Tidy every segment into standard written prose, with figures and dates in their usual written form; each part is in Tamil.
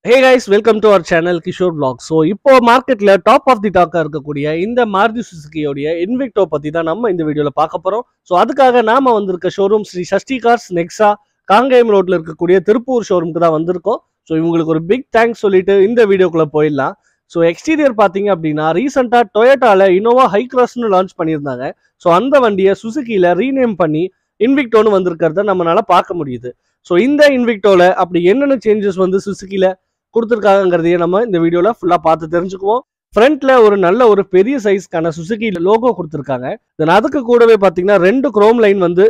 Hey guys, welcome to our channel Kishore Vlog. So, இப்போ மார்க்கெட்ல டாப் ஆஃப் தி டாக்கா இருக்கக்கூடிய இந்த மாருதி சுசுகியோடைய இன்விக்டோ பத்தி தான் நம்ம இந்த வீடியோல பார்க்க போறோம். ஸோ அதுக்காக நாம வந்திருக்க ஷோரூம் ஸ்ரீ சஷ்டி கார்ஸ் நெக்ஸா காங்கேயம் ரோட்ல இருக்கக்கூடிய திருப்பூர் ஷோரூமுக்கு தான் வந்திருக்கோம். ஸோ இவங்களுக்கு ஒரு பிக் தேங்க்ஸ் சொல்லிட்டு இந்த வீடியோக்குள்ள போயிடலாம். ஸோ எக்ஸ்டீரியர் பார்த்தீங்க அப்படின்னா ரீசெண்டா டொயோட்டால இனோவா ஹை கிராஸ்னு லான்ச் பண்ணியிருந்தாங்க. ஸோ அந்த வண்டியை சுசுகியில ரீநேம் பண்ணி இன்விக்டோன்னு வந்திருக்கிறத நம்மளால பார்க்க முடியுது. ஸோ இந்த இன்விக்டோல அப்படி என்னென்ன சேஞ்சஸ் வந்து சுசுகியில கொடுத்துருக்காங்கிறதையே நம்ம இந்த வீடியோல ஃபுல்லா பார்த்து தெரிஞ்சுக்குவோம். ஃப்ரண்ட்ல ஒரு நல்ல ஒரு பெரிய சைஸ்க்கான சுசுகி லோகோ கொடுத்துருக்காங்க. தென் அதுக்கு கூடவே பார்த்தீங்கன்னா 2 குரோம் லைன் வந்து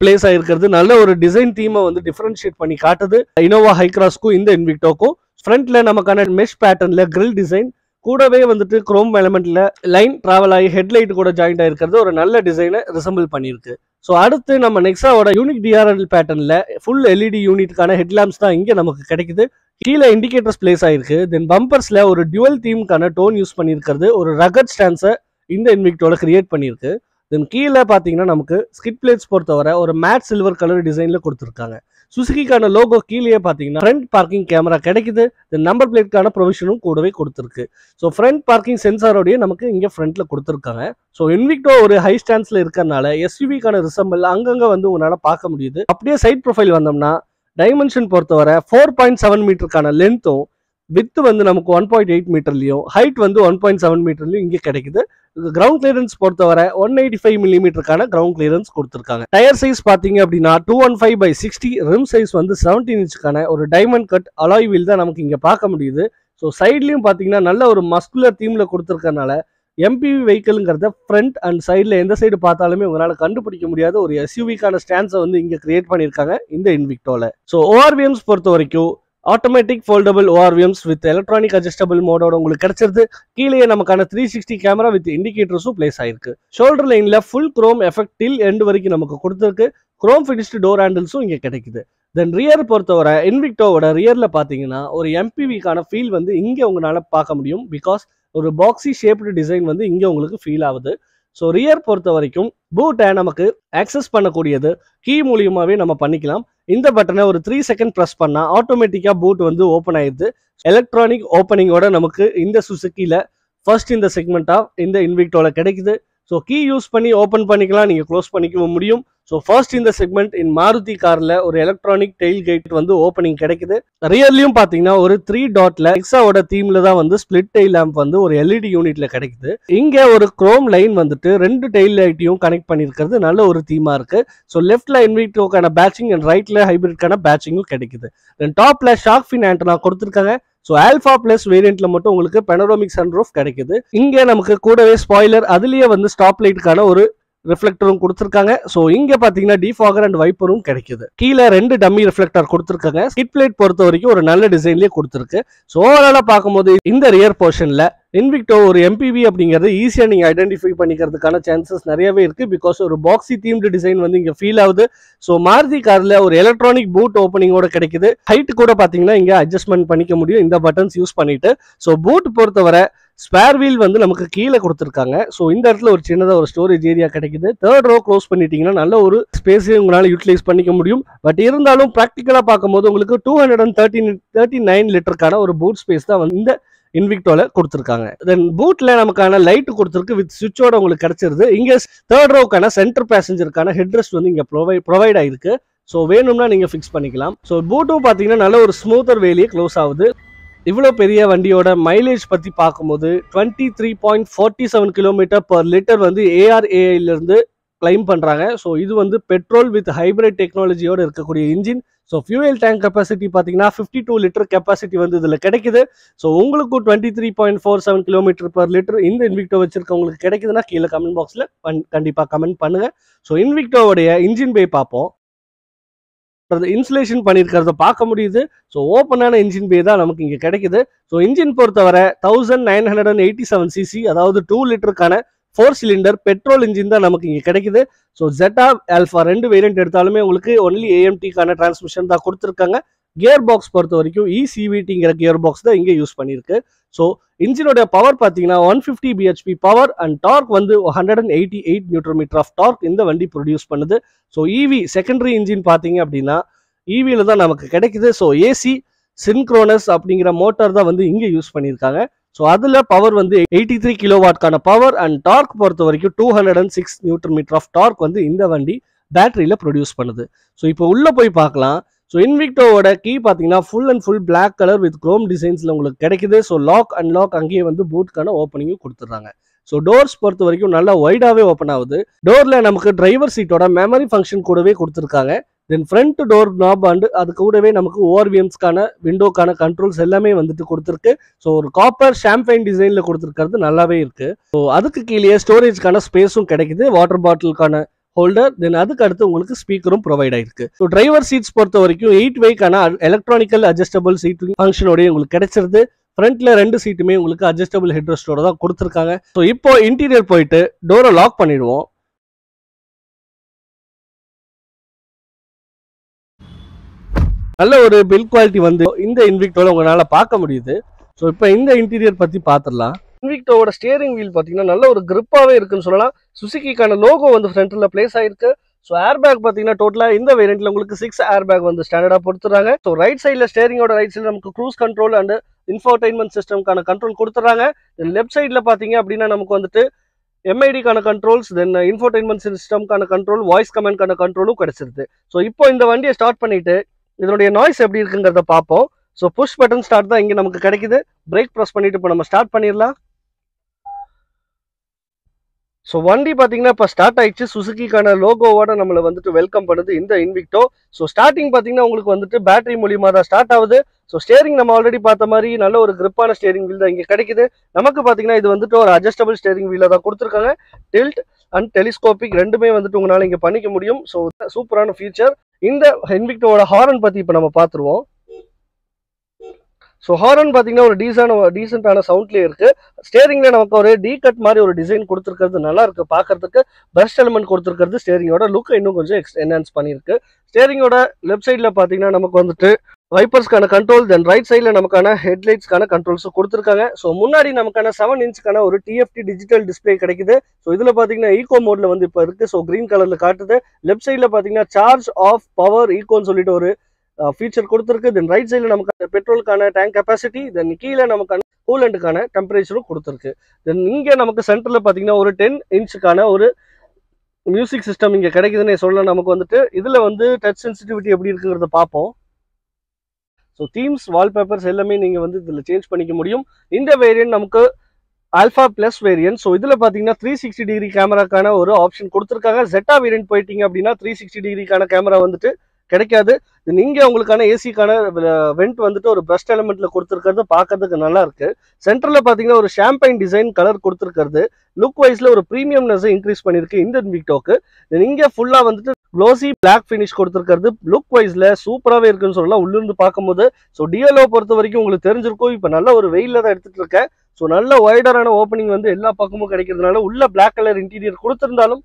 பிளேஸ் ஆயிருக்கிறது நல்ல ஒரு டிசைன் தீமை வந்து டிஃபரன்ஷியேட் பண்ணி காட்டுது. இனோவா ஹை கிராஸ்க்கும் இந்த இன்விக்டோக்கும் ஃப்ரண்ட்ல நமக்கான மெஷ் பேட்டர்ன்ல கிரில் டிசைன் கூடவே வந்துட்டு குரோம் எலமெண்ட்ல லைன் டிராவல் ஆகி ஹெட்லைட் கூட ஜாயிண்ட் ஆயிருக்கிறது ஒரு நல்ல டிசைனை ரிசம்பிள் பண்ணியிருக்கு. ஸோ அடுத்து நம்ம நெக்ஸாவோட யூனிக் டிஆர்எல் பேட்டர்ன்ல ஃபுல் எல்இடி யூனிட்கான ஹெட்லாம்ப்ஸ் தான் இங்கே நமக்கு கிடைக்குது. கீழே இண்டிகேட்டர்ஸ் பிளேஸ் ஆயிருக்கு. தென் பம்பர்ஸ்ல ஒரு டுவல் தீம்கான டோன் யூஸ் பண்ணியிருக்கிறது ஒரு ரகட் ஸ்டான்ஸை இந்த இன்விக்டோல கிரியேட் பண்ணியிருக்கு. தென் கீழே பார்த்தீங்கன்னா நமக்கு ஸ்கிட் பிளேட்ஸ் பொறுத்தவரை ஒரு மேட் சில்வர் கலர் டிசைன்ல கொடுத்துருக்காங்க. சுசுகிக்கான லோகோ கீழே பார்த்தீங்கன்னா ஃப்ரண்ட் பார்க்கிங் கேமரா கிடைக்குது. தென் நம்பர் பிளேட்கான ப்ரொவிஷனும் கூடவே கொடுத்துருக்கு. ஸோ ஃப்ரண்ட் பார்க்கிங் சென்சாரோடய நமக்கு இங்கே ஃப்ரண்ட்ல கொடுத்துருக்காங்க. ஸோ இன்விக்டோ ஒரு ஹை ஸ்டான்ஸ்ல இருக்கிறதுனால எஸ்யூவிக்கான ரிசம்பிள் அங்கங்கே வந்து உங்களால் பார்க்க முடியுது. அப்படியே சைட் ப்ரொஃபைல் வந்தோம்னா டைமென்ஷன் பொறுத்தவரை 4.7 மீட்டருக்கான லென்த்தும் வித்து வந்து நமக்கு 1.8 மீட்டர்லையும் ஹைட் வந்து 1.7 மீட்டர்லையும் இங்கே கிடைக்குது. கிரவுண்ட் கிளியரன்ஸ் பொறுத்தவரை 185 மில்லிமீட்டருக்கான கிரவுண்ட் கிளியரன்ஸ் கொடுத்துருக்காங்க. டயர் சைஸ் பார்த்தீங்க அப்படின்னா 215/60, ரிம் சைஸ் வந்து 17 இன்ச்சுக்கான ஒரு டைமண்ட் கட் அலாய் வீல் தான் நமக்கு இங்கே பார்க்க முடியுது. ஸோ சைட்லையும் பார்த்தீங்கன்னா நல்ல ஒரு மஸ்குலர் தீமில் கொடுத்துருக்கனால எம்பிவி வெஹிக்கிள்ங்கிறத ஃப்ரண்ட் அண்ட் சைடில் எந்த சைடு பார்த்தாலுமே உங்களால் கண்டுபிடிக்க முடியாத ஒரு எஸ்யூவிக்கான ஸ்டாண்ட்ஸை வந்து இங்கே கிரியேட் பண்ணியிருக்காங்க இந்த இன்விக்டோல. ஸோ ஓஆர்விஎம்ஸ் பொறுத்த வரைக்கும் automatic foldable ORVMs with electronic adjustable மோடோட உங்களுக்கு கிடைச்சிருது. கீழே நமக்கான 360 கேமரா வித் இண்டிகேட்டர்ஸும் பிளேஸ் ஆயிருக்கு. ஷோல்டர் லைன்ல full chrome effect till end வரைக்கும் நமக்கு கொடுத்துருக்கு. குரோம் ஃபினிஷ்டு டோர் ஹேண்டில்ஸும் இங்கே கிடைக்குது. தென் ரியர் பொறுத்தவரை இன்விக்டோவோட ரியர்ல பார்த்தீங்கன்னா ஒரு எம்பிவிக்கான ஃபீல் வந்து இங்கே உங்களால் பார்க்க முடியும். பிகாஸ் ஒரு பாக்ஸி ஷேப்டு டிசைன் வந்து இங்கே உங்களுக்கு ஃபீல் ஆகுது. ஸோ ரியர் பொறுத்த வரைக்கும் பூட்டை நமக்கு ஆக்சஸ் பண்ணக்கூடியது கீ மூலியமாகவே நம்ம பண்ணிக்கலாம். இந்த பட்டனை ஒரு 3 செகண்ட் ப்ரெஸ் பண்ணால் ஆட்டோமேட்டிக்காக பூட் வந்து ஓப்பன் ஆயிடுது. எலக்ட்ரானிக் ஓப்பனிங்கோட நமக்கு இந்த சுசுகியில் ஃபர்ஸ்ட் இந்த செக்மெண்ட் ஆஃப் இந்த இன்விக்டோல கிடைக்குது. ஸோ கீ யூஸ் பண்ணி ஓப்பன் பண்ணிக்கலாம், நீங்கள் க்ளோஸ் பண்ணிக்க முடியும். ஸோ ஃபர்ஸ்ட் இந்த செக்மெண்ட் இன் மாருதி காரில் ஒரு எலக்ட்ரானிக் டெயில் கேட் வந்து ஓப்பனிங் கிடைக்குது. ரியர்லையும் பார்த்தீங்கன்னா ஒரு 3 டாட்ல எக்ஸாவோட தீம்ல தான் வந்து ஸ்பிளிட் டெயில் லேம்ப் வந்து ஒரு எல்இடி யூனிட்ல கிடைக்குது. இங்கே ஒரு குரோம் லைன் வந்துட்டு 2 டெயில் லைட்டையும் கனெக்ட் பண்ணியிருக்கிறது நல்ல ஒரு தீமா இருக்கு. ஸோ லெஃப்ட்ல இன்விக்டோக்கான பேட்சிங் அண்ட் ரைட்ல ஹைபிரிட்கான பேட்சிங்கும் கிடைக்குது. தென் டாப்ல ஷார்க் ஃபின் ஆண்டனா கொடுத்துருக்காங்க. ஸோ ஆல்ஃபா பிளஸ் வேரியன்ட்ல மட்டும் உங்களுக்கு பெனரோமிக் சன்ரூஃப் கிடைக்குது. இங்கே நமக்கு கூடவே ஸ்பாய்லர் அதுலயே வந்து ஸ்டாப் லைட்டுக்கான ஒரு ரிஃப்ளெக்டரும் கொடுத்துருக்காங்க. ஸோ இங்க பாத்தீங்கன்னா டிஃபாகர் அண்ட் வைப்பரும் கிடைக்குது. கீழே 2 டம்மி ரிஃப்ளெக்டர் கொடுத்துருக்காங்க. ஸ்கிட் பிளேட் பொறுத்த வரைக்கும் ஒரு நல்ல டிசைன்லயே கொடுத்துருக்கு. ஸோ ஓவராலா பார்க்கும்போது இந்த ரியர் போர்ஷன்ல இன்விக்டோ ஒரு எம்பிவி அப்படிங்கிறது ஈஸியா நீங்க ஐடென்டிஃபை பண்ணிக்கிறதுக்கான சான்சஸ் நிறையவே இருக்கு. பிகாஸ் ஒரு பாக்ஸி தீம்டு டிசைன் வந்து இங்க ஃபீல் ஆகுது. ஸோ மாருதி கார்ல ஒரு எலக்ட்ரானிக் பூட் ஓப்பனிங்கோட கிடைக்குது. ஹைட் கூட பாத்தீங்கன்னா இங்க அட்ஜஸ்ட்மெண்ட் பண்ணிக்க முடியும் இந்த பட்டன்ஸ் யூஸ் பண்ணிட்டு. ஸோ பூட் பொறுத்தவரை ஸ்பேர் வீல் வந்து நமக்கு கீழே கொடுத்துருக்காங்க. ஸோ இந்த இடத்துல ஒரு சின்னதாக ஒரு ஸ்டோரேஜ் ஏரியா கிடைக்குது. 3rd ரோ க்ளோஸ் பண்ணிட்டீங்கன்னா நல்ல ஒரு ஸ்பேஸையும் உங்களால் யூட்டிலைஸ் பண்ணிக்க முடியும். பட் இருந்தாலும் ப்ராக்டிக்கலாக பார்க்கும்போது உங்களுக்கு 239 லிட்டருக்கான ஒரு பூட் ஸ்பேஸ் தான் வந்து இந்த இன்விக்டோல கொடுத்துருக்காங்க. தென் பூட்ல நமக்கான லைட் கொடுத்துருக்கு வித் சுவிட்சோட உங்களுக்கு கிடைச்சிருது. இங்க 3rd ரோக்கான சென்டர் பேசஞ்சருக்கான ஹெட்ரெஸ்ட் வந்து இங்க ப்ரொவைட் ஆயிருக்கு. ஸோ வேணும்னா நீங்க ஃபிக்ஸ் பண்ணிக்கலாம். ஸோ பூட்டும் பார்த்தீங்கன்னா நல்ல ஒரு ஸ்மூத்தர் வேலையே க்ளோஸ் ஆகுது. இவ்வளோ பெரிய வண்டியோட மைலேஜ் பற்றி பார்க்கும்போது 23.47 km/லிட்டர் வந்து ARAIலிருந்து கிளைம் பண்ணுறாங்க. ஸோ இது வந்து பெட்ரோல் வித் ஹைப்ரிட் டெக்னாலஜியோடு இருக்கக்கூடிய engine. So fuel tank capacity பார்த்தீங்கன்னா 52 லிட்டர் கெப்பாசிட்டி வந்து இதில் கிடைக்குது. ஸோ உங்களுக்கு 23.47 km/லிட்டர் இந்த இன்விக்டோ வச்சிருக்கவங்களுக்கு கிடைக்குதுன்னா கீழே கமெண்ட் பாக்ஸில் கண்டிப்பாக கமெண்ட் பண்ணுங்க. ஸோ இன்விக்டோவுடைய இன்ஜின் பே பார்ப்போம். இன்சுலேஷன் பண்ணியிருக்கிறத பார்க்க முடியுது. ஸோ ஓப்பனான இன்ஜின் பே தான் நமக்கு இங்கே கிடைக்குது. ஸோ இன்ஜின் பொறுத்தவரை 1987 சிசி, அதாவது 2 லிட்டருக்கான 4 சிலிண்டர் பெட்ரோல் இன்ஜின் தான் நமக்கு இங்கே கிடைக்குது. ஸோ ஜெட்டா ஆல்ஃபா 2 வேரியன்ட் எடுத்தாலுமே உங்களுக்கு ஒன்லி AMTக்கான டிரான்ஸ்மிஷன் தான் கொடுத்துருக்காங்க. கியர் பாக்ஸ் பொறுத்த வரைக்கும் ECVTங்கிற கியர் பாக்ஸ் தான் இங்கே யூஸ் பண்ணியிருக்கு. ஸோ இன்ஜினோட பவர் பார்த்தீங்கன்னா 150 bhp பவர் அண்ட் டார்க் வந்து 188 நியூட்டன் மீட்டர் ஆஃப் டார்க் இந்த வண்டி ப்ரொடியூஸ் பண்ணுது. ஸோ EV செகண்டரி இன்ஜின் பார்த்தீங்க அப்படின்னா EVல தான் நமக்கு கிடைக்குது. ஸோ AC சின்க்ரோனஸ் அப்படிங்கிற மோட்டார் தான் வந்து இங்கே யூஸ் பண்ணியிருக்காங்க. ஸோ அதில் பவர் வந்து 83 கிலோவாட்கான பவர் அண்ட் டார்க் பொறுத்த வரைக்கும் 206 நியூட்டன் மீட்டர் ஆஃப் டார்க் வந்து இந்த வண்டி பேட்டரியில் ப்ரொடியூஸ் பண்ணுது. ஸோ இப்போ உள்ளே போய் பார்க்கலாம். ஸோ இன்விக்டோவோட கீ பார்த்தீங்கன்னா full and full black colour with chrome டிசைன்ஸில் உங்களுக்கு கிடைக்குது. ஸோ லாக் அண்ட் லாக் அங்கேயே வந்து பூட்கான ஓப்பனிங்கும் கொடுத்துட்றாங்க. ஸோ டோர்ஸ் பொறுத்த வரைக்கும் நல்லா வைடாகவே ஓப்பன் ஆகுது. டோரில் நமக்கு டிரைவர் சீட்டோட மெமரி ஃபங்க்ஷன் கூடவே கொடுத்துருக்காங்க. தென் ஃப்ரண்ட் டோர் நாப் அண்ட் அது கூடவே நமக்கு ஓஆர்விஎம்ஸ்க்கான விண்டோக்கான கண்ட்ரோல்ஸ் எல்லாமே வந்துட்டு கொடுத்துருக்கு. ஸோ ஒரு காப்பர் ஷாம்பைன் டிசைனில் கொடுத்துருக்கிறது நல்லாவே இருக்கு. ஸோ அதுக்கு கீழே ஸ்டோரேஜ்க்கான ஸ்பேஸும் கிடைக்குது, வாட்டர் பாட்டிலுக்கான ஹோல்டர். தென் அதுக்கு அடுத்து உங்களுக்கு ஸ்பீக்கரும் ப்ரொவைட் ஆயிருக்கு. ஸோ டிரைவர் சீட்ஸ் பொறுத்த வரைக்கும் 8 வேக்கான எலக்ட்ரானிக்கல் அட்ஜஸ்டபிள் சீட்டிங் ஃபங்க்ஷனோடய உங்களுக்கு கிடைச்சிருது. ஃப்ரண்ட்ல 2 சீட்டுமே உங்களுக்கு அட்ஜஸ்டபிள் ஹெட்ரெஸ்டோட தான் கொடுத்துருக்காங்க. ஸோ இப்போ இன்டீரியர் போயிட்டு டோரை லாக் பண்ணிடுவோம். நல்ல ஒரு பில்ட் குவாலிட்டி வந்து இந்த இன்விக்டோல உங்களால பார்க்க முடியுது. ஸோ இப்போ இந்த இன்டீரியர் பத்தி பார்த்துடலாம். இன்விக்டோவோட ஸ்டியரிங் வீல் பார்த்தீங்கன்னா நல்ல ஒரு கிரிப்பாவே இருக்குன்னு சொல்லலாம். சுசுகிக்கான லோகோ வந்து ஃப்ரண்ட்ல பிளேஸ் ஆயிருக்கு. ஸோ ஏர் பேக் பார்த்தீங்கன்னா டோட்டலாக இந்த வேரியண்ட்ல உங்களுக்கு 6 ஏர் பேக் வந்து ஸ்டாண்டர்டாக கொடுத்துறாங்க. ஸோ ரைட் சைடில் ஸ்டியரிங்கோட ரைட் சைடில் நமக்கு க்ரூஸ் கண்ட்ரோல் அண்ட் இன்ஃபோர்டைன்மெண்ட் சிஸ்டம்கான கண்ட்ரோல் கொடுத்துறாங்க. லெஃப்ட் சைடில் பார்த்தீங்க அப்படின்னா நமக்கு வந்துட்டு எம்ஐடிக்கான கண்ட்ரோல்ஸ், தென் இன்ஃபோர்டைன்மெண்ட் சிஸ்டம்கான கண்ட்ரோல், வாய்ஸ் கமெண்ட்கான கண்ட்ரோலும் கிடைச்சிருது. ஸோ இப்போ இந்த வண்டியை ஸ்டார்ட் பண்ணிட்டு இதனுடைய நாய்ஸ் எப்படி இருக்குங்கிறத பார்ப்போம். ஸோ புஷ் பட்டன் ஸ்டார்ட் தான் இங்கே நமக்கு கிடைக்குது. பிரேக் ப்ரெஸ் பண்ணிட்டு இப்போ நம்ம ஸ்டார்ட் பண்ணிடலாம். ஸோ வண்டி பார்த்தீங்கன்னா இப்போ ஸ்டார்ட் ஆயிடுச்சு. சுசுகிக்கான லோகோவோட நம்மளை வந்துட்டு வெல்கம் பண்ணுது இந்த இன்விக்டோ. ஸோ ஸ்டார்டிங் பார்த்தீங்கன்னா உங்களுக்கு வந்துட்டு பேட்டரி மூலியமாக தான் ஸ்டார்ட் ஆகுது. ஸோ ஸ்டேரிங் நம்ம ஆல்ரெடி பார்த்த மாதிரி நல்ல ஒரு கிரிப்பான ஸ்டேரிங் வீல் தான் இங்கே கிடைக்குது. நமக்கு பார்த்தீங்கன்னா இது வந்துட்டு ஒரு அட்ஜஸ்டபிள் ஸ்டேரிங் வீல தான் கொடுத்துருக்காங்க. டில்ட் அண்ட் டெலிஸ்கோபிக் ரெண்டுமே வந்துட்டு உங்களால் இங்கே பண்ணிக்க முடியும். ஸோ சூப்பரான ஃபீச்சர். இந்த இன்விக்டோவோட ஹாரன் பற்றி இப்போ நம்ம பார்த்துருவோம். ஸோ ஹாரன் பார்த்தீங்கன்னா ஒரு டீசென்டான சவுண்ட்லேயே இருக்கு. ஸ்டேரிங்ல நமக்கு ஒரு டீ கட் மாதிரி ஒரு டிசைன் கொடுத்துருக்கிறது நல்லா இருக்கு பார்க்கறதுக்கு. பிரஷ் எலிமெண்ட் கொடுத்துருக்கிறது ஸ்டேரிங்கோட லுக்கை இன்னும் கொஞ்சம் என்ஹான்ஸ் பண்ணியிருக்கு. ஸ்டேரிங்கோட லெஃப்ட் சைடில் பார்த்தீங்கன்னா நமக்கு வந்துட்டு வைப்பர்ஸ்க்கான கண்ட்ரோல், தென் ரைட் சைடில் நமக்கான ஹெட்லைட்ஸ்க்கான கண்ட்ரோல்ஸும் கொடுத்துருக்காங்க. ஸோ முன்னாடி நமக்கான 7 இன்ச்சுக்கான ஒரு டிஎஃப்டி டிஜிட்டல் டிஸ்பிளே கிடைக்குது. ஸோ இதில் பார்த்தீங்கன்னா ஈகோ மோட்ல வந்து இப்போ இருக்கு. ஸோ கிரீன் கலர்ல காட்டுது. லெஃப்ட் சைடில் பார்த்தீங்கன்னா சார்ஜ் ஆஃப் பவர் ஈகோன்னு சொல்லிட்டு ஒரு ஃபீச்சர் கொடுத்துருக்கு. தென் ரைட் சைடில் நமக்கு பெட்ரோலுக்கான டேங்க் கெப்பாசிட்டி, தென் கீழே நமக்கான கூலண்ட்டுக்கான டெம்பரேச்சரும் கொடுத்துருக்கு. தென் இங்கே நமக்கு சென்டரில் பார்த்தீங்கன்னா ஒரு 10 இன்ச்சுக்கான ஒரு மியூசிக் சிஸ்டம் இங்கே கிடைக்குதுன்னு சொல்லலாம். நமக்கு வந்துட்டு இதில் வந்து டச் சென்சிட்டிவிட்டி எப்படி இருக்குங்கிறத பார்ப்போம். ஸோ தீம்ஸ், வால்பேப்பர்ஸ் எல்லாமே நீங்கள் வந்து இதில் சேஞ்ச் பண்ணிக்க முடியும். இந்த வேரியன்ட் நமக்கு ஆல்ஃபா பிளஸ் வேரியன்ட். ஸோ இதில் பார்த்தீங்கன்னா 360 டிகிரி கேமராக்கான ஒரு ஆப்ஷன் கொடுத்துருக்காங்க. ஜெட்டா வேரியன்ட் போயிட்டீங்க அப்படின்னா 360 டிகிரிக்கான கேமரா வந்துட்டு கிடைக்காது. இங்கே உங்களுக்கான ஏசிக்கான வெண்ட் வந்துட்டு ஒரு பிரஸ்ட் எலிமெண்ட்ல கொடுத்துருக்கிறது பார்க்கறதுக்கு நல்லா இருக்கு. சென்டர்ல பார்த்தீங்கன்னா ஒரு ஷாம்பைன் டிசைன் கலர் கொடுத்துருக்கிறது லுக் வைஸ்ல ஒரு ப்ரீமியம்னஸ் இன்க்ரீஸ் பண்ணிருக்கு இந்த இன்விக்டோக்கு. இங்கே ஃபுல்லா வந்துட்டு க்ளோசி பிளாக் ஃபினிஷ் கொடுத்துருக்கிறது லுக் வைஸ்ல சூப்பராகவே இருக்குன்னு சொல்லலாம் உள்ளிருந்து பார்க்கும்போது. ஸோ டிஎல்ஓ பொறுத்த வரைக்கும் உங்களுக்கு தெரிஞ்சிருக்கும். இப்போ நல்ல ஒரு வெயில தான் எடுத்துட்டு இருக்கேன். ஸோ நல்ல வைடரான ஓப்பனிங் வந்து எல்லா பக்கமும் கிடைக்கிறதுனால உள்ள பிளாக் கலர் இன்டீரியர் கொடுத்திருந்தாலும்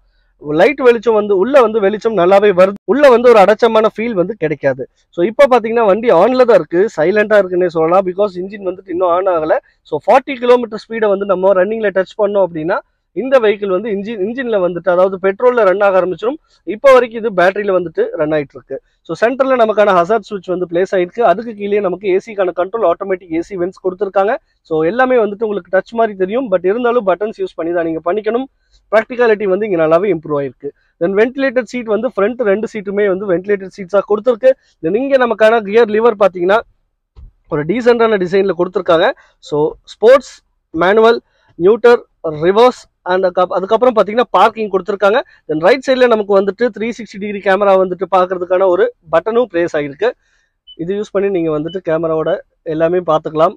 லைட் வெளிச்சம் வந்து உள்ள வந்து வெளிச்சம் நல்லாவே வருது. உள்ள வந்து ஒரு அடச்சமான ஃபீல் வந்து கிடைக்காது. ஸோ இப்போ பார்த்தீங்கன்னா வண்டி ஆன்ல தான் இருக்கு, சைலண்டா இருக்குன்னே சொல்லலாம். பிகாஸ் இன்ஜின் வந்துட்டு இன்னும் ஆன் ஆகல. ஸோ 40 கிலோமீட்டர் ஸ்பீடை வந்து நம்ம ரன்னிங்ல டச் பண்ணோம் அப்படின்னா இந்த வெஹிக்கிள் வந்து இன்ஜின்ல வந்துட்டு அதாவது பெட்ரோல்ல ரன் ஆக ஆரம்பிச்சிடும். இப்போ வரைக்கும் இது பேட்டரியில வந்துட்டு ரன் ஆயிட்டு இருக்கு. ஸோ சென்டர்ல நமக்கான ஹசார்ட் சுவிட்ச் வந்து பிளேஸ் ஆயிருக்கு. அதுக்கு கீழே நமக்கு ஏசிக்கான கண்ட்ரோல், ஆட்டோமேட்டிக் ஏசி வென்ட்ஸ் கொடுத்துருக்காங்க. ஸோ எல்லாமே வந்துட்டு உங்களுக்கு டச் மாதிரி தெரியும். பட் இருந்தாலும் பட்டன்ஸ் யூஸ் பண்ணி தான் நீங்க பண்ணிக்கணும். ப்ராக்டிகாலிட்டி வந்து இங்கே நல்லாவே இம்ப்ரூவ் ஆயிருக்கு. தென் வென்டிலேட்டட் சீட் வந்து ஃப்ரண்ட் 2 சீட்டுமே வந்து வென்டிலேட்டட் சீட்ஸாக கொடுத்துருக்கு. தென் இங்கே நமக்கான கியர் லிவர் பார்த்தீங்கன்னா ஒரு டீசென்டான டிசைனில் கொடுத்துருக்காங்க. So sports, manual, நியூட்டர், reverse and அதுக்கப்புறம் பார்த்தீங்கன்னா பார்க்கிங் கொடுத்துருக்காங்க. தென் ரைட் சைடில் நமக்கு வந்துட்டு 360 டிகிரி கேமரா வந்துட்டு பார்க்கறதுக்கான ஒரு பட்டனும் பிளேஸ் ஆகிருக்கு. இது யூஸ் பண்ணி நீங்கள் வந்துட்டு கேமராவோட எல்லாமே பார்த்துக்கலாம்.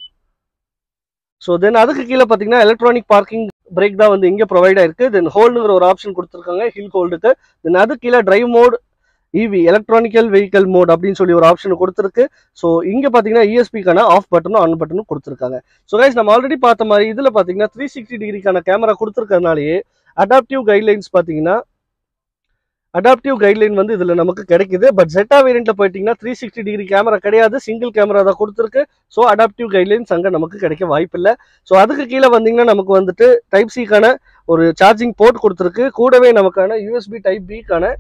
ஸோ தென் அதுக்கு கீழே பார்த்தீங்கன்னா எலக்ட்ரானிக் பார்க்கிங் பிரேக் தான் வந்து இங்கே ப்ரொவைட் ஆயிருக்கு. தென் ஹோல்டுங்கிற ஒரு ஆப்ஷன் கொடுத்துருக்காங்க ஹில் ஹோல்டுக்கு. தென் அது கீழே டிரைவ் மோட், இவி எலக்ட்ரானிக்கல் வெஹிக்கல் மோட் அப்படின்னு சொல்லி ஒரு ஆப்ஷன் கொடுத்துருக்கு. ஸோ இங்கே பார்த்தீங்கன்னா இஎஸ்பிக்கான ஆஃப் பட்டனும் ஆன் பட்டனும் கொடுத்துருக்காங்க. ஸோ கைஸ் நம்ம ஆல்ரெடி பார்த்த மாதிரி இதில் பார்த்தீங்கன்னா 360 டிகிரிக்கான கேமரா கொடுத்துருக்கறதுனாலேயே அடாப்டிவ் கைட்லைன்ஸ் பார்த்தீங்கன்னா அடாப்டிவ் கைட்லைன் வந்து இதில் நமக்கு கிடைக்குது. பட் ஜெட்டா வேரியண்ட்ல போயிட்டீங்கன்னா 360 டிகிரி கேமரா கிடையாது, சிங்கிள் கேமரா தான் கொடுத்துருக்கு. ஸோ அடாப்டிவ் கைட்லைன்ஸ் அங்கே நமக்கு கிடைக்க வாய்ப்பு இல்லை. ஸோ அதுக்கு கீழே வந்தீங்கன்னா நமக்கு வந்துட்டு டைப் சிக்கான ஒரு சார்ஜிங் போர்ட் கொடுத்துருக்கு. கூடவே நமக்கான யூஎஸ்பி டைப் பிக்கான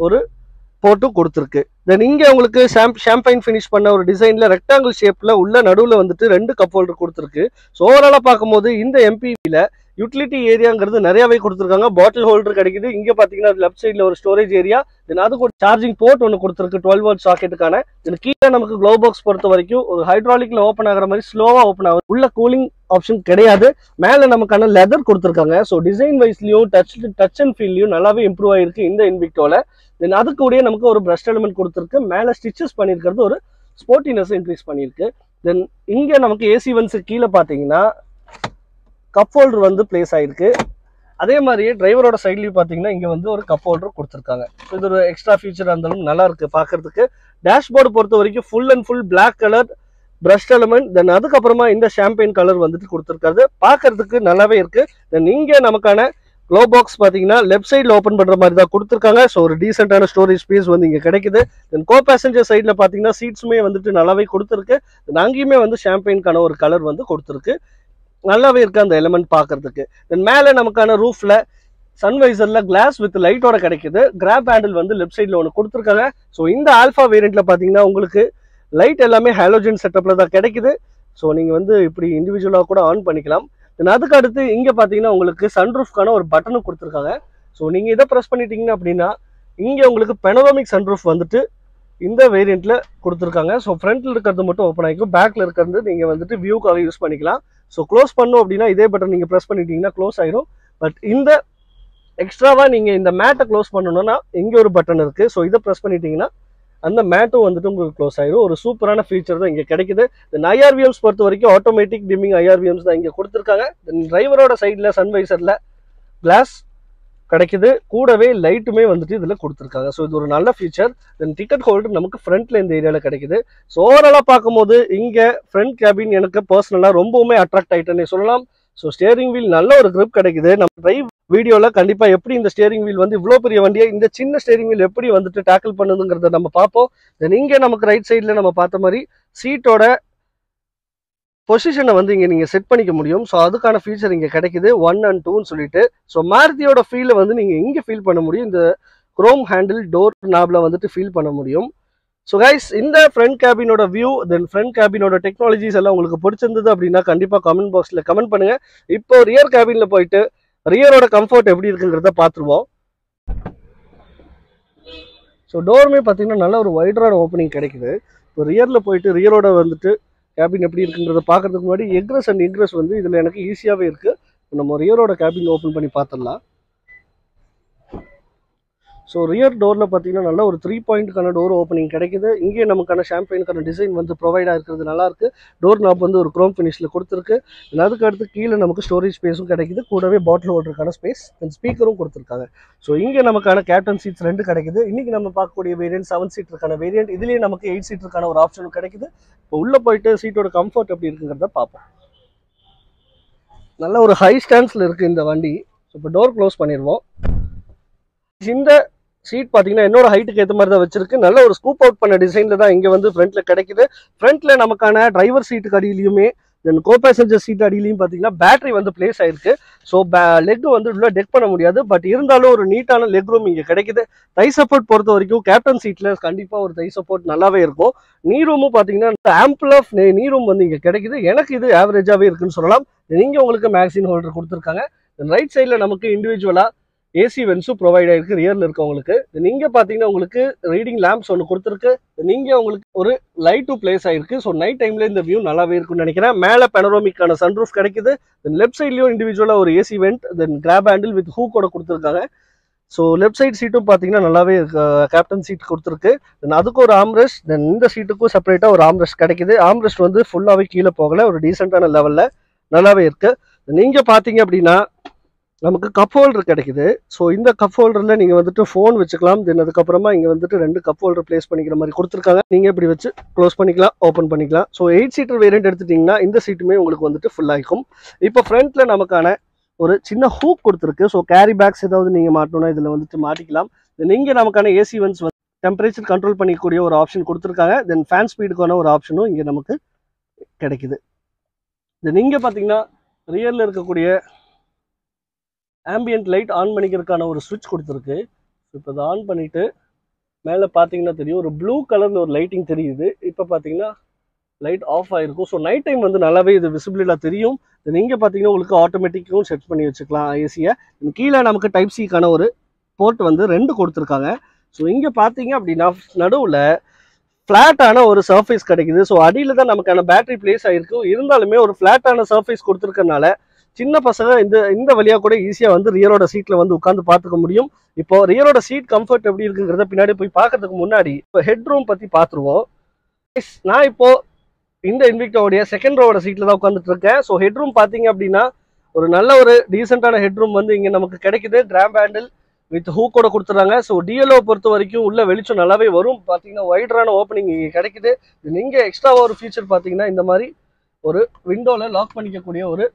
ஒரு போட்டு கொடுத்துருக்கு. தென் இங்க உங்களுக்கு ஷாம்பைன் ஃபினிஷ் பண்ண ஒரு டிசைன்ல ரெக்டாங்கிள் ஷேப்ல உள்ள நடுவுல வந்துட்டு 2 கப் ஹோல்டர் கொடுத்துருக்கு. ஸோ ஓவராலா பார்க்கும்போது இந்த எம்பிவில யூட்டிலிட்டி ஏரியாங்கிறது நிறையவே கொடுத்துருக்காங்க. பாட்டில் ஹோல்டர் கிடைக்குது. இங்க பாத்தீங்கன்னா லெஃப்ட் சைட்ல ஒரு ஸ்டோரேஜ் ஏரியா, தென் அதுக்கு ஒரு சார்ஜிங் போர்ட் ஒன்று கொடுத்துருக்கு 12 வோல்ட் சாக்கெட்டுக்கான. தென் கீழே நமக்கு க்ளோ பாக்ஸ் பொறுத்த வரைக்கும் ஒரு ஹைட்ராலிக்ல ஓப்பன் ஆகிற மாதிரி ஸ்லோவா ஓப்பன் ஆகுது. உள்ள கூலிங் ஆப்ஷன் கிடையாது. மேல நமக்கான லெதர் கொடுத்துருக்காங்க. ஸோ டிசைன் வைஸ்லயும் டச் அண்ட் ஃபீல்லையும் நல்லாவே இம்ப்ரூவ் ஆயிருக்கு இந்த இன்விக்டோல. தென் அது கூட நமக்கு ஒரு பிரஷ் எலிமெண்ட் கொடுத்துருக்கு. மேல ஸ்டிச்சஸ் பண்ணிருக்கிறது ஒரு ஸ்போர்ட்டினஸ் இன்க்ரீஸ் பண்ணிருக்கு. தென் இங்க நமக்கு ஏசி வென்ஸ் கீழே பாத்தீங்கன்னா கப் ஹோல்டர் வந்து பிளேஸ் ஆயிருக்கு. அதே மாதிரியே டிரைவரோட சைட்லயும் பாத்தீங்கன்னா இங்க வந்து ஒரு கப் ஹோல்டர் கொடுத்துருக்காங்க. இது ஒரு எக்ஸ்ட்ரா ஃபீச்சர் இருந்தாலும் நல்லா இருக்கு பாக்குறதுக்கு. டேஷ்போர்டு பொறுத்த வரைக்கும் full and full black colour brush element, then அதுக்கப்புறமா இந்த ஷாம்பைன் கலர் வந்துட்டு கொடுத்துருக்காரு. பாக்குறதுக்கு நல்லாவே இருக்கு. தென் இங்க நமக்கான க்ளோ பாக்ஸ் பாத்தீங்கன்னா லெஃப்ட் சைட்ல ஓப்பன் பண்ற மாதிரி தான் கொடுத்துருக்காங்க. ஸோ ஒரு டீசென்டான ஸ்டோரேஜ் ஸ்பேஸ் வந்து இங்க கிடைக்குது. தென் கோ பேசஞ்சர் சைட்ல பாத்தீங்கன்னா சீட்ஸுமே வந்துட்டு நல்லாவே கொடுத்துருக்கு. தென் அங்கேயுமே வந்து ஷாம்பைன்கான ஒரு கலர் வந்து கொடுத்துருக்கு. நல்லாவே இருக்கு அந்த எலிமெண்ட் பாக்குறதுக்கு. தென் மேல நமக்கான ரூஃப்ல சன்வைசர்ல கிளாஸ் வித் லைட்டோட கிடைக்குது. கிராப் ஹேண்டில் வந்து லெஃப்ட் சைட்ல ஒன்று கொடுத்துருக்காங்க. ஸோ இந்த ஆல்ஃபா வேரியன்ட்ல பாத்தீங்கன்னா உங்களுக்கு லைட் எல்லாமே ஹாலோஜன் செட்டப்ல தான் கிடைக்குது. ஸோ நீங்க வந்து இப்படி இண்டிவிஜுவலா கூட ஆன் பண்ணிக்கலாம். தென் அதுக்கு அடுத்து இங்க பாத்தீங்கன்னா உங்களுக்கு சன்ரூஃப்கான ஒரு பட்டனும் கொடுத்துருக்காங்க. ஸோ நீங்க இதை ப்ரெஸ் பண்ணிட்டீங்கன்னா அப்படின்னா இங்க உங்களுக்கு பெனோராமிக் சன்ரூஃப் வந்துட்டு இந்த வேரியன்ட்ல கொடுத்துருக்காங்க. ஸோ ஃப்ரண்ட்ல இருக்கிறது மட்டும் ஓப்பன் ஆகிக்கும், பேக்ல இருக்கிறது நீங்க வந்துட்டு வியூக்காக யூஸ் பண்ணிக்கலாம். ஸோ க்ளோஸ் பண்ணும் அப்படின்னா இதே பட்டன் நீங்க ப்ரெஸ் பண்ணிட்டீங்கன்னா க்ளோஸ் ஆயிரும். பட் இந்த எக்ஸ்ட்ராவா நீங்க இந்த மேட்டை க்ளோஸ் பண்ணணும்னா இங்க ஒரு பட்டன் இருக்கு. ஸோ இதை ப்ரெஸ் பண்ணிட்டீங்கன்னா அந்த மேட்டும் வந்துட்டு உங்களுக்கு க்ளோஸ் ஆயிரும். ஒரு சூப்பரான ஃபீச்சர் தான் இங்க கிடைக்குது. இந்த ஐஆர்விஎம்ஸ் பொறுத்த வரைக்கும் ஆட்டோமேட்டிக் டிமிங் ஐஆர்விஎம்ஸ் தான் இங்க கொடுத்துருக்காங்க. டிரைவரோட சைட்ல சன்வைசர்ல கிளாஸ் கிடைக்குது. கூடவே லைட்டுமே வந்துட்டு இதுல கொடுத்துருக்காங்க. ஸோ இது ஒரு நல்ல ஃபீச்சர். தென் டிக்கெட் ஹோல்டர் நமக்கு ஃப்ரண்ட்ல இந்த ஏரியால கிடைக்குது. ஸோ ஓவராலா பார்க்கும்போது இங்க ஃப்ரண்ட் கேபின் எனக்கு பர்சனலா ரொம்பவுமே அட்ராக்ட் ஆயிட்டேன்னு சொல்லலாம். ஸோ ஸ்டியரிங் வீல் நல்ல ஒரு கிரிப் கிடைக்குது. நம்ம டிரைவ் வீடியோல கண்டிப்பா எப்படி இந்த ஸ்டியரிங் வீல் வந்து இவ்வளோ பெரிய வண்டியை இந்த சின்ன ஸ்டியரிங் வீல் எப்படி வந்துட்டு டேக்கிள் பண்ணுதுங்கிறத நம்ம பார்ப்போம். தென் இங்க நமக்கு ரைட் சைட்ல நம்ம பார்த்த மாதிரி சீட்டோட பொசிஷனை வந்து இங்க நீங்க செட் பண்ணிக்க முடியும். ஸோ அதுக்கான ஃபீச்சர் இங்க கிடைக்குது 1 and 2ன்னு சொல்லிட்டு. ஸோ மாருதியோட ஃபீலை வந்து நீங்க இங்க ஃபீல் பண்ண முடியும். இந்த குரோம் ஹேண்டில் டோர் நாப்ல வந்துட்டு ஃபீல் பண்ண முடியும். ஸோ கைஸ் இந்த ஃப்ரண்ட் கேபினோட வியூ தென் ஃப்ரண்ட் கேபினோட டெக்னாலஜிஸ் எல்லாம் உங்களுக்கு பிடிச்சிருந்தது அப்படின்னா கண்டிப்பா கமெண்ட் பாக்ஸ்ல கமெண்ட் பண்ணுங்க. இப்போ ரியர் கேபின்ல போயிட்டு ரியரோட கம்ஃபர்ட் எப்படி இருக்குங்கிறத பார்த்துருவோம். ஸோ டோருமே பார்த்தீங்கன்னா நல்ல ஒரு வைடரான ஓப்பனிங் கிடைக்குது. இப்போ ரியர்ல போயிட்டு ரியரோட வந்துட்டு கேபின் எப்படி இருக்குங்கிறத பார்க்கறதுக்கு முன்னாடி எக்ரஸ் அண்ட் இன்க்ரஸ் வந்து இதில் எனக்கு ஈஸியாகவே இருக்குது. நம்ம ரியரோட கேபின் ஓப்பன் பண்ணி பார்த்துடலாம். ஸோ ரியர் டோரில் பார்த்தீங்கன்னா நல்ல ஒரு 3 பாயிண்ட்க்கான டோர் ஓப்பனிங் கிடைக்குது. இங்கே நமக்கான ஷாம்பைனுக்கான டிசைன் வந்து ப்ரொவைடாக இருக்கிறது நல்லாயிருக்கு. டோர் நாப் வந்து ஒரு குரோம் ஃபினிஷில் கொடுத்துருக்கு. அதுக்கு அடுத்து கீழே நமக்கு ஸ்டோரேஜ் ஸ்பேஸும் கிடைக்குது. கூடவே பாட்டில் ஹோல்டருக்கான ஸ்பேஸ் அண்ட் ஸ்பீக்கரும் கொடுத்துருக்காங்க. ஸோ இங்கே நமக்கான கேப்டன் சீட்ஸ் 2 கிடைக்குது. இன்றைக்கி நம்ம பார்க்கக்கூடிய வேரியன்ட் 7 சீட்டருக்கான வேரியன்ட். இதுலேயே நமக்கு 8 சீட்டருக்கான ஒரு ஆப்ஷனும் கிடைக்குது. இப்போ உள்ளே போயிட்டு சீட்டோட கம்ஃபர்ட் எப்படி இருக்குங்கிறத பார்ப்போம். நல்ல ஒரு ஹை ஸ்டாண்ட்ஸில் இருக்குது இந்த வண்டி. ஸோ இப்போ டோர் க்ளோஸ் பண்ணிடுவோம். இந்த சீட் பார்த்தீங்கன்னா என்னோட ஹைட்டுக்கு ஏற்ற மாதிரி தான் வச்சிருக்கு. நல்ல ஒரு ஸ்கூப் அவுட் பண்ண டிசைன்ல தான் இங்கே வந்து ஃப்ரண்ட்ல கிடைக்குது. ஃப்ரண்ட்ல நமக்கான டிரைவர் சீட்டுக்கு அடியிலையுமே தென் கோ பேசஞ்சர் சீட் அடியிலையும் பார்த்தீங்கன்னா பேட்டரி வந்து பிளேஸ் ஆயிருக்கு. ஸோ லெக் வந்து உள்ள டெக் பண்ண முடியாது. பட் இருந்தாலும் ஒரு நீட்டான லெக் ரூம் இங்கே கிடைக்குது. தை சப்போர்ட் பொறுத்த வரைக்கும் கேப்டன் சீட்ல கண்டிப்பாக ஒரு தை சப்போர்ட் நல்லாவே இருக்கும். நீ ரூமும் பார்த்தீங்கன்னா ஆம்பிள் ஆஃப் நீ ரூம் வந்து இங்கே கிடைக்குது. எனக்கு இது ஆவரேஜாகவே இருக்குன்னு சொல்லலாம். இங்கே உங்களுக்கு மேக்சின் ஹோல்டர் கொடுத்துருக்காங்க. ரைட் சைடில் நமக்கு இண்டிவிஜுவலா ஏசி வென்ஸும் ப்ரொவைட் ஆயிருக்கு ரியர்ல இருக்கவங்களுக்கு. நீங்க பாத்தீங்கன்னா உங்களுக்கு ரீடிங் லேம்ப்ஸ் ஒன்று கொடுத்துருக்கு. நீங்க உங்களுக்கு ஒரு லைட்டும் பிளேஸ் ஆயிருக்கு. ஸோ நைட் டைம்ல இந்த வியூ நல்லாவே இருக்கும்னு நினைக்கிறேன். மேல பெனரோமிக்கான சன்ரூஃப் கிடைக்குது. தென் லெஃப்ட் சைட்லயும் இண்டிவிஜுவலா ஒரு AC vent then grab handle with ஹூக்கோட கொடுத்துருக்காங்க. ஸோ லெஃப்ட் சைட் சீட்டும் பார்த்தீங்கன்னா நல்லாவே கேப்டன் சீட் கொடுத்துருக்கு. தென் அதுக்கு ஒரு ஆம்ரெஸ்ட் தென் இந்த சீட்டுக்கும் செப்பரேட்டா ஒரு ஆம்ரெஸ்ட் கிடைக்குது. ஆம்ரெஸ்ட் வந்து ஃபுல்லாவே கீழே போகல, ஒரு டீசென்டான லெவல்ல நல்லாவே இருக்கு. நீங்க பாத்தீங்க அப்படின்னா நமக்கு கப் ஹோல்டர் கிடைக்குது. ஸோ இந்த கப் ஹோல்டர்ல நீங்க வந்துட்டு ஃபோன் வச்சுக்கலாம். தென் அதுக்கப்புறமா இங்க வந்துட்டு 2 கப் ஹோல்டர் பிளேஸ் பண்ணிக்கிற மாதிரி கொடுத்துருக்காங்க. நீங்க இப்படி வச்சு க்ளோஸ் பண்ணிக்கலாம், ஓப்பன் பண்ணிக்கலாம். ஸோ 8 சீட்டர் வேரியன்ட் எடுத்துட்டீங்கன்னா இந்த சீட்டுமே உங்களுக்கு வந்துட்டு ஃபுல் ஆகிக்கும். இப்போ ஃப்ரண்ட்ல நமக்கான ஒரு சின்ன ஹூக் கொடுத்துருக்கு. ஸோ கேரி பேக்ஸ் ஏதாவது நீங்க மாட்டணும்னா இதுல வந்துட்டு மாட்டிக்கலாம். தென் இங்க நமக்கான ஏசி வென்ஸ் வந்து டெம்பரேச்சர் கண்ட்ரோல் பண்ணிக்கூடிய ஒரு ஆப்ஷன் கொடுத்துருக்காங்க. தென் ஃபேன் ஸ்பீடுக்கான ஒரு ஆப்ஷனும் இங்க நமக்கு கிடைக்குது. தென் இங்க பாத்தீங்கன்னா ரியர்ல இருக்கக்கூடிய ஆம்பியன்ட் லைட் ஆன் பண்ணிக்கிறதுக்கான ஒரு சுவிட்ச் கொடுத்துருக்கு. இப்போ இதை ஆன் பண்ணிட்டு மேலே பார்த்தீங்கன்னா தெரியும் ஒரு ப்ளூ கலரில் ஒரு லைட்டிங் தெரியுது. இப்போ பார்த்தீங்கன்னா லைட் ஆஃப் ஆகிருக்கும். ஸோ நைட் டைம் வந்து நல்லாவே இது விசிபிளாக தெரியும். நீங்கள் பார்த்தீங்கன்னா உங்களுக்கு ஆட்டோமேட்டிக்கும் செட் பண்ணி வச்சுக்கலாம் ஏசியை. கீழே நமக்கு டைப் சிக்கான ஒரு போர்ட் வந்து 2 கொடுத்துருக்காங்க. ஸோ இங்கே பார்த்தீங்க அப்படின்னா நடுவில் ஃப்ளாட்டான ஒரு சர்ஃபேஸ் கிடைக்குது. ஸோ அடியில் தான் நமக்கான பேட்டரி பிளேஸ் ஆகிருக்கு. இருந்தாலுமே ஒரு ஃப்ளாட்டான சர்ஃபேஸ் கொடுத்துருக்கனால சின்ன பசங்க இந்த வழியாக கூட ஈஸியாக வந்து ரியரோட சீட்டில் வந்து உட்காந்து பார்த்துக்க முடியும். இப்போ ரியரோட சீட் கம்ஃபர்ட் எப்படி இருக்குங்கிறத பின்னாடி போய் பார்க்கறதுக்கு முன்னாடி இப்போ ஹெட் ரூம் பற்றி பார்த்துருவோம். நான் இப்போ இந்த இன்விக்டோடைய செகண்ட் ரோவோட சீட்டில் தான் உட்காந்துட்டு இருக்கேன். ஸோ ஹெட் ரூம் பார்த்தீங்க அப்படின்னா ஒரு நல்ல ஒரு டீசெண்டான ஹெட் ரூம் வந்து இங்கே நமக்கு கிடைக்குது. கிராப் ஹேண்டில் வித் ஹூக்கோட கொடுத்துறாங்க. ஸோ டிஎல்ஓ பொறுத்த வரைக்கும் உள்ள வெளிச்சம் நல்லாவே வரும். பார்த்தீங்கன்னா வைடரான ஓப்பனிங் இங்கே கிடைக்குது. நீங்கள் எக்ஸ்ட்ராவாக ஒரு ஃபீச்சர் பார்த்தீங்கன்னா இந்த மாதிரி ஒரு விண்டோவில் லாக் பண்ணிக்கக்கூடிய ஒரு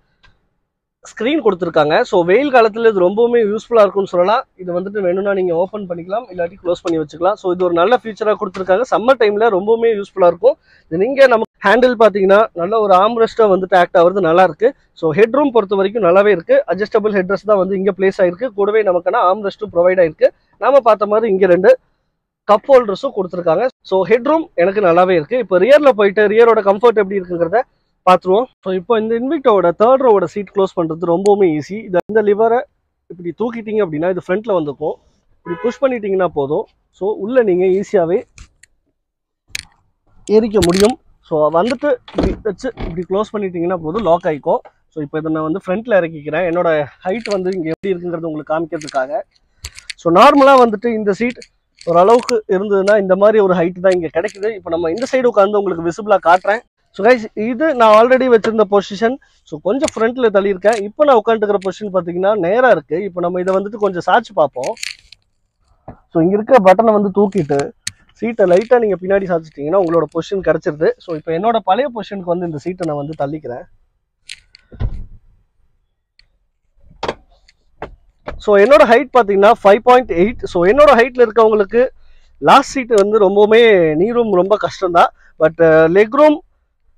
ஸ்க்ரீன் கொடுத்துருக்காங்க. ஸோ வெயில் காலத்தில் இது ரொம்பவுமே யூஸ்ஃபுல்லாக இருக்கும்னு சொல்லலாம். இது வந்துட்டு வேணும்னா நீங்கள் ஓப்பன் பண்ணிக்கலாம், இல்லாட்டி க்ளோஸ் பண்ணி வச்சுக்கலாம். ஸோ இது ஒரு நல்ல ஃபீச்சராக கொடுத்துருக்காங்க. சம்மர் டைமில் ரொம்பவுமே யூஸ்ஃபுல்லாக இருக்கும். இது நீங்கள் நமக்கு ஹேண்டில் பார்த்தீங்கன்னா நல்ல ஒரு ஆம்ரெஸ்ட்டாக வந்துட்டு ஆக்ட் ஆகுறது நல்லா இருக்கு. ஸோ ஹெட் ரூம் பொறுத்த வரைக்கும் நல்லாவே இருக்கு. அட்ஜஸ்டபிள் ஹெட்ரெஸ்ட் தான் வந்து இங்கே பிளேஸ் ஆயிருக்கு. கூடவே நமக்கான ஆம்ரெஸ்ட்டும் ப்ரொவைட் ஆயிருக்கு. நாம பார்த்த மாதிரி இங்கே 2 கப் ஹோல்டர்ஸும் கொடுத்துருக்காங்க. ஸோ ஹெட் ரூம் எனக்கு நல்லாவே இருக்கு. இப்போ ரியரில் போயிட்டு ரியரோட கம்ஃபர்ட் எப்படி இருக்குங்கிறத பார்த்துருவோம். ஸோ இப்போ இந்த இன்விக்டோட தேர்ட் ரோவோட சீட் க்ளோஸ் பண்ணுறது ரொம்பவுமே ஈஸி. இந்த லிவரை இப்படி தூக்கிட்டீங்க அப்படின்னா இது ஃப்ரண்ட்டில் வந்துக்கும். இப்படி புஷ் பண்ணிட்டீங்கன்னா போதும். ஸோ உள்ளே நீங்கள் ஈஸியாகவே ஏறிக்க முடியும். ஸோ வந்துட்டு இப்படி வச்சு இப்படி க்ளோஸ் பண்ணிட்டீங்கன்னா போதும், லாக் ஆகிக்கும். ஸோ இப்போ இதை நான் வந்து ஃப்ரண்ட்டில் இறக்கிக்கிறேன். என்னோட ஹைட் வந்து இங்கே எப்படி இருக்குங்கிறது உங்களுக்கு காமிக்கிறதுக்காக. ஸோ நார்மலாக வந்துட்டு இந்த சீட் ஓரளவுக்கு இருந்ததுன்னா இந்த மாதிரி ஒரு ஹைட் தான் இங்கே கிடைக்குது. இப்போ நம்ம இந்த சைடு உட்காந்து உங்களுக்கு விசிபிளாக காட்டுறேன். ஸோ கைஸ் இது நான் ஆல்ரெடி வச்சிருந்த பொசிஷன். ஸோ கொஞ்சம் ஃப்ரண்ட்டில் தள்ளியிருக்கேன். இப்போ நான் உட்காந்துக்கிற பொசிஷன் பார்த்தீங்கன்னா நேராக இருக்குது. இப்போ நம்ம இதை வந்துட்டு கொஞ்சம் சாய்ச்சி பார்ப்போம். ஸோ இங்கே இருக்கிற பட்டனை வந்து தூக்கிட்டு சீட்டை லைட்டாக நீங்கள் பின்னாடி சாய்ச்சிட்டிங்கன்னா உங்களோட பொசிஷன் கிடச்சிருது. ஸோ இப்போ என்னோட பழைய பொசிஷனுக்கு வந்து இந்த சீட்டை நான் வந்து தள்ளிக்கிறேன். ஸோ என்னோட ஹைட் பார்த்தீங்கன்னா 5.8. ஸோ என்னோட ஹைட்டில் இருக்கவங்களுக்கு லாஸ்ட் சீட்டு வந்து ரொம்பவுமே நீ ரூம் ரொம்ப கஷ்டம்தான். But leg room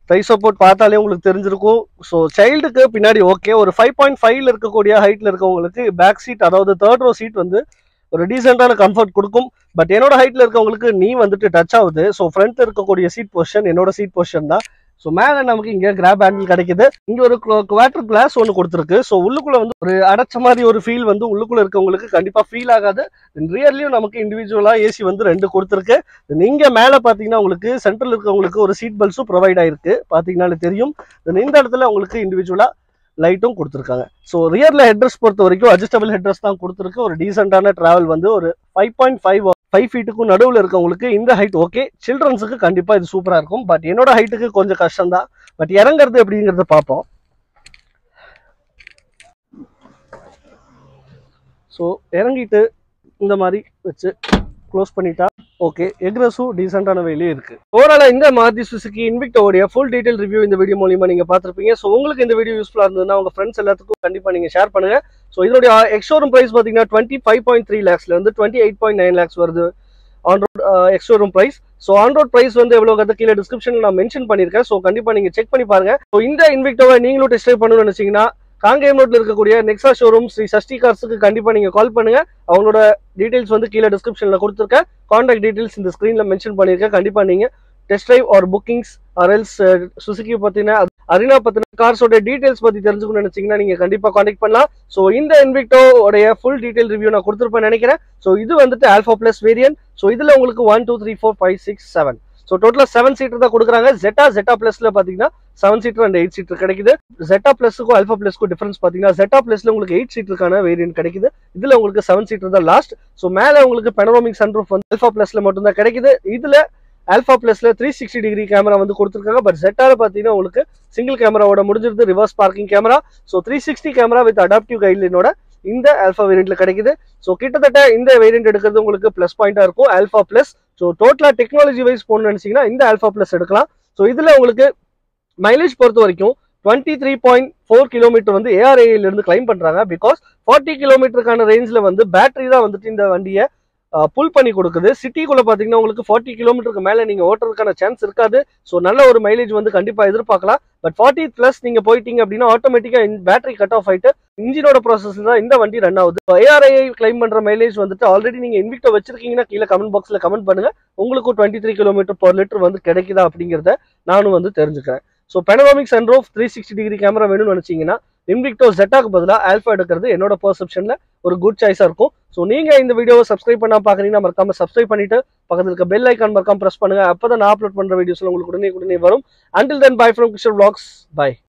Thai support பார்த்தாலே உங்களுக்கு தெரிஞ்சிருக்கும். ஸோ சைல்டுக்கு பின்னாடி ஓகே. ஒரு 5.5 இருக்கக்கூடிய ஹைட்டில் இருக்கவங்களுக்கு பேக் சீட் அதாவது தேர்ட் ரோ சீட் வந்து ஒரு டீசெண்டான கம்ஃபர்ட் கொடுக்கும். பட் என்னோட ஹைட்டில் இருக்கவங்களுக்கு நீ வந்துட்டு டச் ஆகுது. ஸோ ஃப்ரண்ட்டில் இருக்கக்கூடிய சீட் பொசிஷன் என்னோட சீட் பொசிஷன் தான். ஸோ மேலே நமக்கு இங்கே கிராப் ஹேண்டில் கிடைக்குது. இங்கே ஒரு குவார்டர் கிளாஸ் ஒன்று கொடுத்துருக்கு. ஸோ உள்ளுக்குள்ள வந்து ஒரு அடைச்ச மாதிரி ஒரு ஃபீல் வந்து உள்ளுக்குள்ள இருக்கவங்களுக்கு கண்டிப்பாக ஃபீல் ஆகாது. ரியர்லையும் நமக்கு இண்டிவிஜுவலாக ஏசி வந்து 2 கொடுத்துருக்கு. நீங்கள் மேலே பார்த்தீங்கன்னா உங்களுக்கு சென்ட்ரல் இருக்கவங்களுக்கு ஒரு சீட் பெல்ட்ஸும் ப்ரொவைட் ஆயிருக்கு. பார்த்தீங்கன்னாலே தெரியும். இந்த இடத்துல உங்களுக்கு இண்டிவிஜுவலாக லைட்டும் கொடுத்துருக்காங்க. ஸோ ரியரில் ஹெட்ரெஸ்ட் பொறுத்த வரைக்கும் அட்ஜஸ்டபிள் ஹெட்ரெஸ்ட் தான் கொடுத்துருக்கு. ஒரு டீசெண்டான ட்ராவல் வந்து ஒரு 5.5 ஃபீட்டுக்கும் நடுவில் இருக்கவங்களுக்கு இந்த ஹைட் ஓகே. சில்ட்ரன்ஸுக்கு கண்டிப்பாக இது சூப்பராக இருக்கும். பட் என்னோட ஹைட்டுக்கு கொஞ்சம் கஷ்டம் தான். பட் இறங்குறது எப்படிங்கிறத பார்ப்போம். ஸோ இறங்கிட்டு இந்த மாதிரி வச்சு க்ளோஸ் பண்ணிட்டா ஓகே. எக்ரஸும் டீசெண்டான வேலையே இருக்குது. ஓவராலாக இந்த மாருதி சுசுகி இன்விக்டோடைய ஃபுல் டீடைல் ரிவ்யூ இந்த வீடியோ மூலியமாக நீங்கள் பார்த்துருப்பீங்க. ஸோ உங்களுக்கு இந்த வீடியோ யூஸ்ஃபுல்லாக இருந்ததுன்னா உங்கள் ஃப்ரெண்ட்ஸ் எல்லாத்துக்கும் கண்டிப்பாக நீங்கள் ஷேர் பண்ணுங்கள். ஸோ இதோடைய எக்ஸ்ஷோரூம் ப்ரைஸ் பார்த்தீங்கன்னா 25.3 lakhsலேருந்து 28.9 lakhs வருது on road ex showroom price. So on road price வந்து எவ்வளோ கீழே டிஸ்கிரிப்ஷனில் நான் மென்ஷன் பண்ணியிருக்கேன். ஸோ கண்டிப்பாக நீங்கள் செக் பண்ணி பாருங்கள். ஸோ இந்த இன்விக்டோவை நீங்களும் டெஸ்ட் ட்ரைவ் பண்ணணும்னு நினச்சிங்கன்னா காங்கேயம் ரோட்ல இருக்கக்கூடிய நெக்ஸா ஷோரூம் ஸ்ரீ சஷ்டி கார்ஸுக்கு கண்டிப்பா நீங்க கால் பண்ணுங்க. அவங்களோட டீடைல்ஸ் வந்து கீழே டிஸ்கிரிப்ஷன்ல கொடுத்துருக்கேன். கான்டாக்ட் டீடைல்ஸ் இந்த ஸ்கிரீன்ல மென்ஷன் பண்ணிருக்கேன். கண்டிப்பா நீங்க டெஸ்ட் டிரைவ் ஆர் புக்கிங்ஸ் ஆர்எல்ஸ் சுசுகி பத்தின அரினா பத்தின கார்ஸோட டீடைல்ஸ் பத்தி தெரிஞ்சுக்கணும்னு நினைச்சீங்கன்னா நீங்க கண்டிப்பா கான்டாக்ட் பண்ணலாம். ஸோ இந்த இன்விக்டோ உடைய ஃபுல் டீடைல் ரிவ்யூ நான் கொடுத்துருப்பேன் நினைக்கிறேன். ஸோ இது வந்துட்டு ஆல்ஃபா பிளஸ் வேரியன்ட். ஸோ இதுல உங்களுக்கு 1 2 3 4 5 6 7 ஸோ டோட்டலாக 7 சீட்டர் தான் கொடுக்குறாங்க. ஜெட்டா பிளஸ்ல பார்த்தீங்கன்னா 7 சீட்டர் அண்ட் 8 சீட்டர் கிடைக்குது. ஜெட்டா பிளஸுக்கும் அல்ஃபா பிளஸ்க்கும் டிஃபரன்ஸ் பார்த்தீங்கன்னா ஜெட்டா பிளஸ்ல உங்களுக்கு 8 சீட்டருக்கான வேரியன்ட் கிடைக்குது. இதுல உங்களுக்கு 7 சீட்டர் தான் லாஸ்ட். ஸோ மேலே உங்களுக்கு பெனரோமிக் சன்ரூஃப் வந்து அல்ஃபா பிளஸ்ல மட்டும் தான் கிடைக்குது. இதுல ஆல்ஃபா பிளஸ்ல 360 டிகிரி கேமரா வந்து கொடுத்துருக்காங்க. பட் ஜெட்டால பார்த்தீங்கன்னா உங்களுக்கு சிங்கிள் கேமராவோட முடிஞ்சிருது, reverse parking camera. So 360 camera with adaptive கைட்லைனோட இந்த ஆல்ஃபா வேரியன்ட்ல கிடைக்குது. ஸோ கிட்டத்தட்ட இந்த வேரியன்ட் எடுக்கிறது உங்களுக்கு பிளஸ் பாயிண்டா இருக்கும் ஆல்ஃபா பிளஸ். ஸோ டோட்டலா டெக்னாலஜி வைஸ் போகணும்னு நினைச்சீங்கன்னா இந்த ஆல்ஃபா பிளஸ் எடுக்கலாம். ஸோ இதுல உங்களுக்கு மைலேஜ் பொறுத்த வரைக்கும் 23.4 கிலோமீட்டர் வந்து ஏஆர்ஏல இருந்து கிளைம் பண்றாங்க. பிகாஸ் 40 கிலோமீட்டருக்கான ரேஞ்சில் வந்து பேட்டரி தான் வந்துட்டு இந்த வண்டியை புல் பண்ணி கொடுக்குது. சிட்டிக்குள்ள பாத்தீங்கன்னா உங்களுக்கு 40 கிலோமீட்டருக்கு மேல நீங்க ஓட்டுறதுக்கான சான்ஸ் இருக்காது. ஸோ நல்ல ஒரு மைலேஜ் வந்து கண்டிப்பா எதிர்பார்க்கலாம். பட் 40+ நீங்க போயிட்டீங்க அப்படின்னா ஆட்டோமேட்டிக்கா பேட்டரி கட் ஆஃப் ஆயிட்டு இன்ஜினோட ப்ராசஸ் தான் இந்த வண்டி ரன் ஆகுது. ARAI கிளைம் பண்ற மைலேஜ் வந்துட்டு ஆல்ரெடி நீங்க இன்விக்டோ வச்சிருக்கீங்கன்னா கீழே கமெண்ட் பாக்ஸ்ல கமெண்ட் பண்ணுங்க. உங்களுக்கும் 23 km/லிட்டர் வந்து கிடைக்குதா அப்படிங்கிறத நானும் வந்து தெரிஞ்சுக்கிறேன். ஸோ பெனோராமிக் சன்ரூஃப் 360 டிகிரி கேமரா வேணும்னு நினைச்சீங்கன்னா இன்விக்டோ Zetaக்கு பதிலாக ஆல்ஃபா எடுக்கிறது என்னோட பெர்செப்ஷன்ல ஒரு குட் சாய்ஸா இருக்கும். ஸோ நீங்க இந்த வீடியோவை சப்ஸ்கிரைப் பண்ணாம பாக்குறீங்கன்னா மறக்காம சப்ஸ்கிரைப் பண்ணிட்டு பக்கத்துல இருக்க பெல் ஐக்கான் மறக்காம பிரஸ் பண்ணுங்க. அப்பதான் நான் அப்லோட் பண்ற வீடியோஸ்ல உங்களுக்கு உடனே வரும். Until then, bye from Kishore Vlogs. Bye.